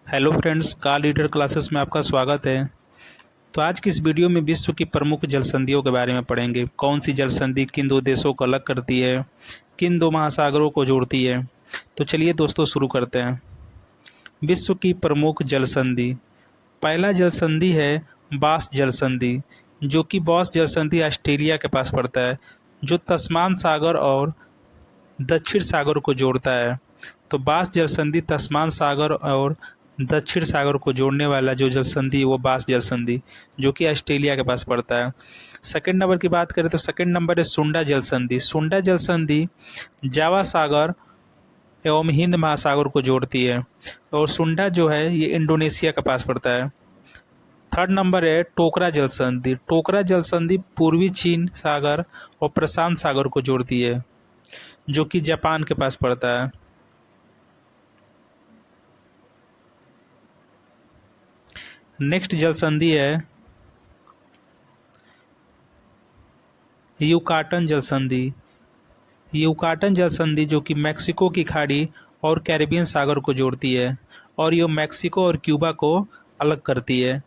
Hello friends, car leader classes में आपका स्वागत है। तो आज की इस वीडियो में विश्व की प्रमुख जल संधियों के बारे में पढ़ेंगे। कौन सी जल संधि किन दो देशों को अलग करती है, किन दो महासागरों को जोड़ती है। तो चलिए दोस्तों शुरू करते हैं। विश्व की प्रमुख जल संधि। पहला जल संधि है बास जल संधि, जो कि बॉस जल संधि ऑस्ट्रेलिया के पास पड़ता है, जो तस्मान सागर और दक्षिण सागर को जोड़ता है। तो बास जल संधि तस्मान सागर और दक्षिण सागर को जोड़ने वाला जो जल संधि वो बास जल संधि, जो कि ऑस्ट्रेलिया के पास पड़ता है। सेकंड नंबर की बात करें तो सेकंड नंबर है सुंडा जल संधि। सुंडा जल संधि जावा सागर एवं हिंद महासागर को जोड़ती है, और सुंडा जो है ये इंडोनेशिया के पास पड़ता है। थर्ड नंबर है टोकरा जल संधि। टोकरा जल संधि पूर्वी चीन सागर और प्रशांत सागर को जोड़ती है, जो कि जापान के पास पड़ता है। नेक्स्ट जल संधि है युकाटन जल संधि। युकाटन जल संधि जो कि मैक्सिको की खाड़ी और कैरिबियन सागर को जोड़ती है, और ये मैक्सिको और क्यूबा को अलग करती है।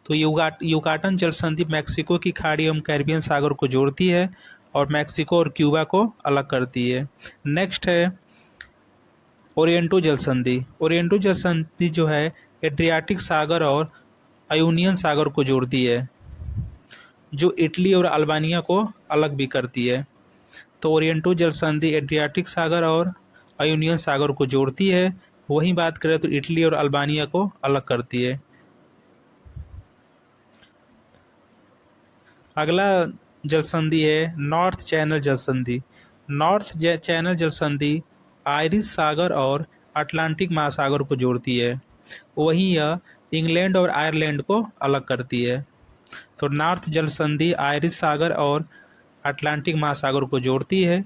तो युकाटन जल संधि मैक्सिको की खाड़ी एवं कैरिबियन सागर को जोड़ती है और मैक्सिको और क्यूबा को अलग करती है। नेक्स्ट है ओरिएंटो जल संधि। ओरिएंटो जल संधि जो है एड्रियाटिक सागर और आयोनियन सागर को जोड़ती है, जो इटली और अल्बानिया को अलग भी करती है। तो ओरिएंटो जल संधि एड्रियाटिक सागर और आयोनियन सागर को जोड़ती है, वहीं बात करें तो इटली और अल्बानिया को अलग करती है। अगला जल संधि है नॉर्थ चैनल जल संधि। नॉर्थ चैनल जल संधि आयरिश सागर और अटलांटिक महासागर को जोड़ती है, वहीं यह इंग्लैंड और आयरलैंड को अलग करती है। तो नॉर्थ जल संधि आयरिश सागर और अटलांटिक महासागर को जोड़ती है,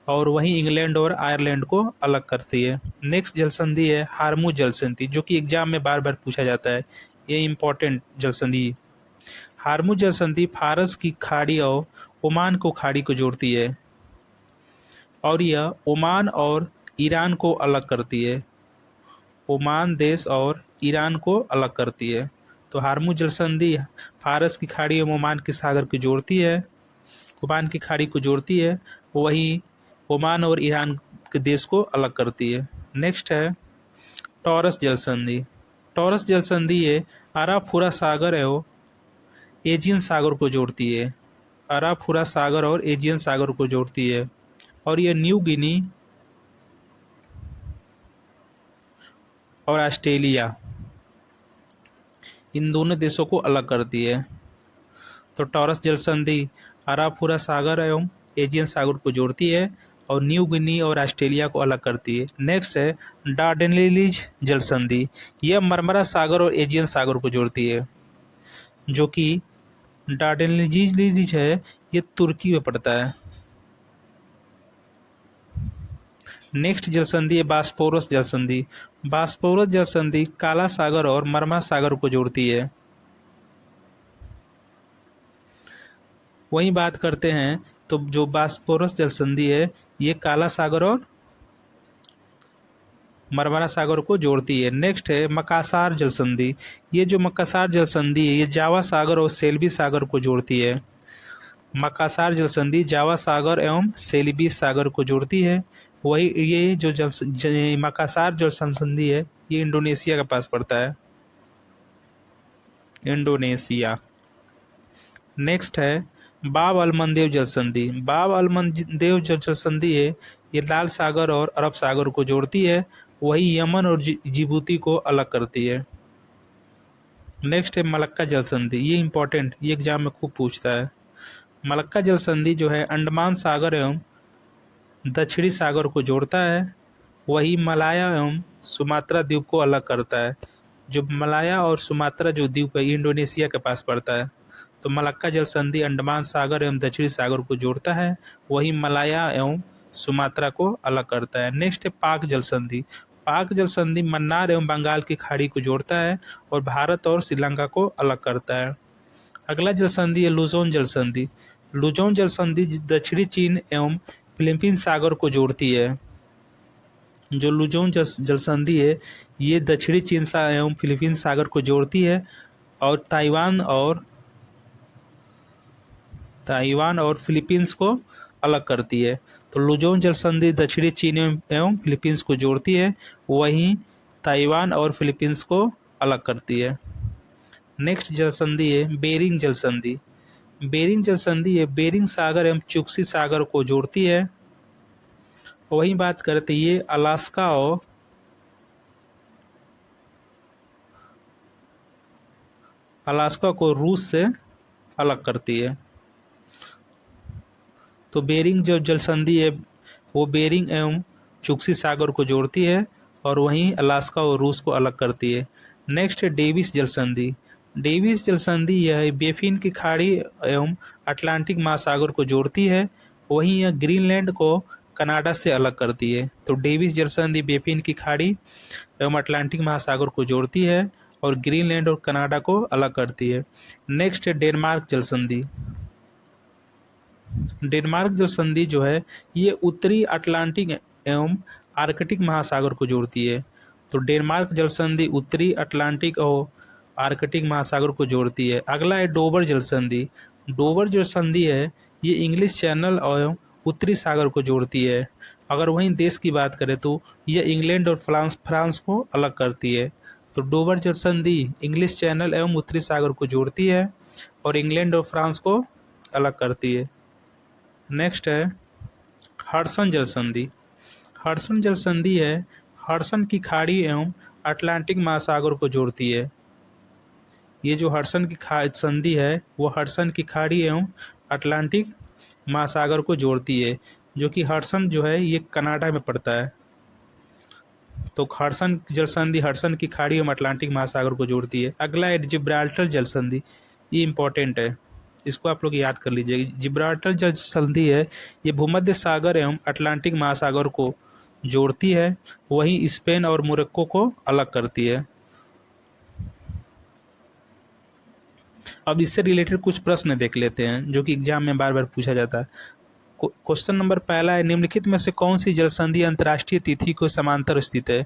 और वहीं इंग्लैंड और आयरलैंड को अलग करती है। नेक्स्ट जल संधि है हार्मू जल संधि, जो कि एग्जाम में बार बार पूछा जाता है, ये इंपॉर्टेंट जल संधि। हार्मू जल संधि फारस की खाड़ी और ओमान को खाड़ी को जोड़ती है, और यह ओमान और ईरान को अलग करती है। ओमान देश और ईरान को अलग करती है। तो हार्मू जल संधि फारस की खाड़ी एवं ओमान के सागर को जोड़ती है, ओमान की खाड़ी को जोड़ती है, वहीं ओमान और ईरान के देश को अलग करती है। नेक्स्ट है टॉरस जल संधि। टॉरस जल संधि ये अराफुरा सागर एवं एजियन सागर को जोड़ती है। अराफुरा सागर और एजियन सागर को जोड़ती है, और यह न्यू गिनी और ऑस्ट्रेलिया इन दोनों देशों को अलग करती है। तो टॉरस जल संधि अराफुरा सागर एवं एजियन सागर को जोड़ती है और न्यू गिनी और ऑस्ट्रेलिया को अलग करती है। नेक्स्ट है डार्डेनलीज जल संधि। यह मरमरा सागर और एजियन सागर को जोड़ती है, जो कि डार्डेनलीज है ये तुर्की में पड़ता है। नेक्स्ट जल संधि है बास्पोरस जल संधि। बास्पोरस जल संधि काला सागर और मरमरा सागर को जोड़ती है। वहीं बात करते हैं तो जो बास्पोरस जल संधि है ये काला सागर और मरमरा सागर को जोड़ती है। नेक्स्ट है मकासार जल संधि। ये जो मकासार जल संधि है ये जावा सागर और सेल्बी सागर को जोड़ती है। मकासार जल संधि जावा सागर एवं सेल्बी सागर को जोड़ती है। वही ये जो मकासार जल संधि है ये इंडोनेशिया के पास पड़ता है, इंडोनेशिया। नेक्स्ट है बाब अलमंदेव जल संधि। बाब अलमंदेव जल संधि है ये लाल सागर और अरब सागर को जोड़ती है, वही यमन और जिबूती को अलग करती है। नेक्स्ट है मलक्का जल संधि। ये इंपॉर्टेंट, ये एग्जाम में खूब पूछता है। मलक्का जल संधि जो है अंडमान सागर एवं दक्षिणी सागर को जोड़ता है, वही मलाया एवं सुमात्रा द्वीप को अलग करता है। जो मलाया और सुमात्रा जो द्वीप है इंडोनेशिया के पास पड़ता है। तो मलक्का जल संधि अंडमान सागर एवं दक्षिणी सागर को जोड़ता है, वही मलाया एवं सुमात्रा को अलग करता है। नेक्स्ट है पाक जल संधि। पाक जल संधि मन्नार एवं बंगाल की खाड़ी को जोड़ता है और भारत और श्रीलंका को अलग करता है। अगला जल संधि है लुजोन जल संधि। लुजोन जल संधि दक्षिणी चीन एवं फिलीपींस सागर को जोड़ती है, जो लुजोंग जल संधि है ये दक्षिणी चीन एवं फिलीपींस सागर को जोड़ती है और ताइवान और फिलीपींस को अलग करती है। तो लुजोंग जल संधि दक्षिणी चीन एवं फिलीपींस को जोड़ती है, वहीं ताइवान और फिलीपींस को अलग करती है। नेक्स्ट जल संधि है बेरिंग जल संधि। बेरिंग जल संधि है बेरिंग सागर एवं चुक्सी सागर को जोड़ती है। वहीं बात करते ये अलास्का को रूस से अलग करती है। तो बेरिंग जो जल संधि है वो बेरिंग एवं चुक्सी सागर को जोड़ती है और वहीं अलास्का और रूस को अलग करती है। नेक्स्ट है डेविस जल संधि। डेविस जल संधि यह बेफिन की खाड़ी एवं अटलांटिक महासागर को जोड़ती है, वहीं यह ग्रीनलैंड को कनाडा से अलग करती है। तो डेविस जल संधि बेफिन की खाड़ी एवं अटलांटिक महासागर को जोड़ती है और ग्रीनलैंड और कनाडा को अलग करती है। नेक्स्ट है डेनमार्क जल संधि। डेनमार्क जल संधि जो है ये उत्तरी अटलांटिक एवं आर्कटिक महासागर को जोड़ती है। तो डेनमार्क जल संधि उत्तरी अटलांटिक और आर्कटिक महासागर को जोड़ती है। अगला है डोबर जल संधि। डोबर जल संधि है ये इंग्लिश चैनल और उत्तरी सागर को जोड़ती है। अगर वहीं देश की बात करें तो यह इंग्लैंड और फ्रांस को अलग करती है। तो डोबर जल संधि इंग्लिश चैनल एवं उत्तरी सागर को जोड़ती है और इंग्लैंड और फ्रांस को अलग करती है। नेक्स्ट है हडसन जल संधि। हडसन जल संधि है हडसन की खाड़ी एवं अटलांटिक महासागर को जोड़ती है। ये जो हडसन की संधि है वो हडसन की खाड़ी एवं अटलांटिक महासागर को जोड़ती है, जो कि हडसन जो है ये कनाडा में पड़ता है। तो हडसन जल संधि हडसन की खाड़ी एवं अटलांटिक महासागर को जोड़ती है। अगला है जिब्राल्टर जल संधि। ये इंपॉर्टेंट है, इसको आप लोग याद कर लीजिए। जिब्राल्टर जल संधि है ये भूमध्य सागर एवं अटलांटिक महासागर को जोड़ती है, वहीं स्पेन और मोरक्को को अलग करती है। अब इससे रिलेटेड कुछ प्रश्न देख लेते हैं जो कि एग्जाम में बार बार पूछा जाता है। क्वेश्चन नंबर पहला है निम्नलिखित में से कौन सी जल संधि अंतर्राष्ट्रीय तिथि को समांतर स्थित है?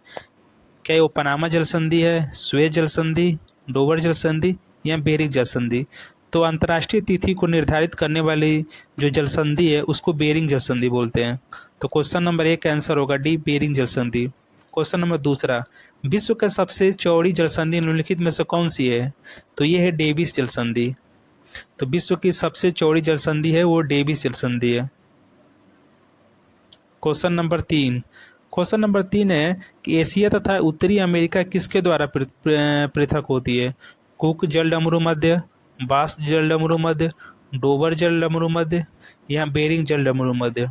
क्या वो पनामा जल संधि है, सुएज जल संधि, डोवर जल संधि या बेरिंग जल संधि? तो अंतर्राष्ट्रीय तिथि को निर्धारित करने वाली जो जल संधि है उसको बेरिंग जल संधि बोलते हैं। तो क्वेश्चन नंबर 1 का आंसर होगा डी, बेरिंग जल संधि। क्वेश्चन नंबर दूसरा, विश्व का सबसे चौड़ी जल संधि निम्नलिखित में से कौन सी है? तो ये है डेविस जल संधि। तो विश्व की सबसे चौड़ी जल संधि है वो डेविस जल संधि है। क्वेश्चन नंबर तीन है कि एशिया तथा उत्तरी अमेरिका किसके द्वारा पृथक होती है? कुक जल डमरू मध्य, बास जल डमरू मध्य, डोबर जल डमरू मध्य या बेरिंग जल डमरू मध्य?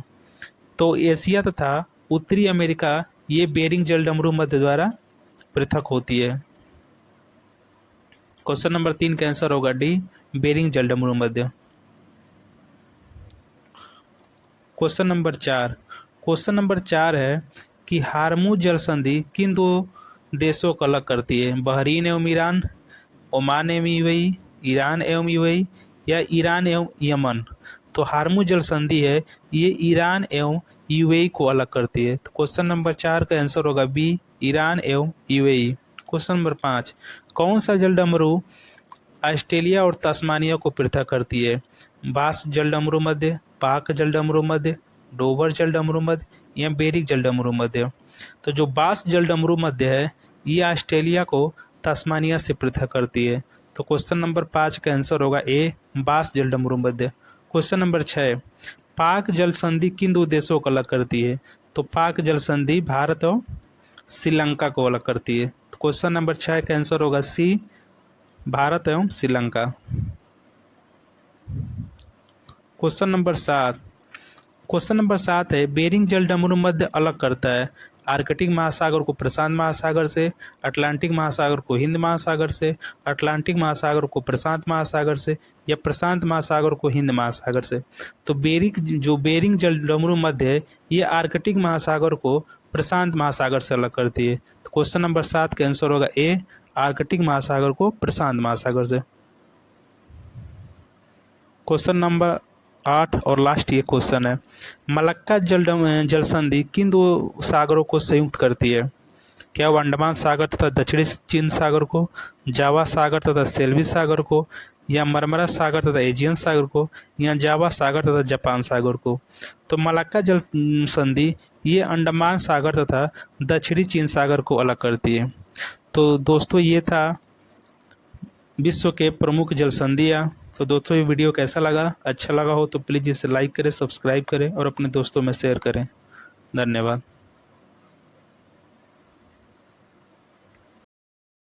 तो एशिया तथा उत्तरी अमेरिका ये बेरिंग जल डमरू मध्य द्वारा पृथक होती है। क्वेश्चन नंबर 3 का आंसर होगा डी, बेरिंग जल डमरू मध्य। क्वेश्चन नंबर 4 है कि हार्मुज जल संधि किन दो देशों को अलग करती है? बहरीन एवं ईरान, ओमान एवं यूएई, ईरान एवं यूएई या ईरान एवं यमन? तो हार्मुज जल संधि है ये ईरान एवं यूएई को अलग करती है। तो क्वेश्चन नंबर 4 का आंसर होगा बी, ईरान एवं यूएई। क्वेश्चन नंबर 5, कौन सा जल डमरू ऑस्ट्रेलिया और तस्मानिया को पृथक करती है? बास जल डमरू मध्य, पाक जल डमरू मध्य, डोबर जल डमरू मध्य या बेरिंग जल डमरू मध्य? तो जो बास जल डमरू मध्य है ये ऑस्ट्रेलिया को तस्मानिया से पृथक करती है। तो क्वेश्चन नंबर 5 का आंसर होगा ए, बास जल डमरू मध्य। क्वेश्चन नंबर 6, पाक जल संधि किन दो देशों को अलग करती है? तो पाक जल संधि भारत और श्रीलंका को अलग करती है। तो क्वेश्चन नंबर 6 का आंसर होगा सी, भारत एवं श्रीलंका। क्वेश्चन नंबर 7 है बेरिंग जल डमरू मध्य अलग करता है आर्कटिक महासागर को प्रशांत महासागर से, अटलांटिक महासागर को हिंद महासागर से, अटलांटिक महासागर को प्रशांत महासागर से या प्रशांत महासागर को हिंद महासागर से? तो बेरिंग जल डमरू मध्य है ये आर्कटिक महासागर को प्रशांत महासागर से अलग करती है। तो क्वेश्चन नंबर 7 का आंसर होगा ए, आर्कटिक महासागर को प्रशांत महासागर से। क्वेश्चन नंबर 8 और लास्ट ये क्वेश्चन है, मलक्का जल संधि किन दो सागरों को संयुक्त करती है? क्या वो अंडमान सागर तथा दक्षिणी चीन सागर को, जावा सागर तथा सेल्वी सागर को, या मरमरा सागर तथा एजियन सागर को, या जावा सागर तथा जापान सागर को? तो मलक्का जल संधि ये अंडमान सागर तथा दक्षिणी चीन सागर को अलग करती है। तो दोस्तों ये था विश्व के प्रमुख जल संधियाँ। तो दोस्तों ये वीडियो कैसा लगा? अच्छा लगा हो तो प्लीज़ इसे लाइक करें, सब्सक्राइब करें और अपने दोस्तों में शेयर करें। धन्यवाद।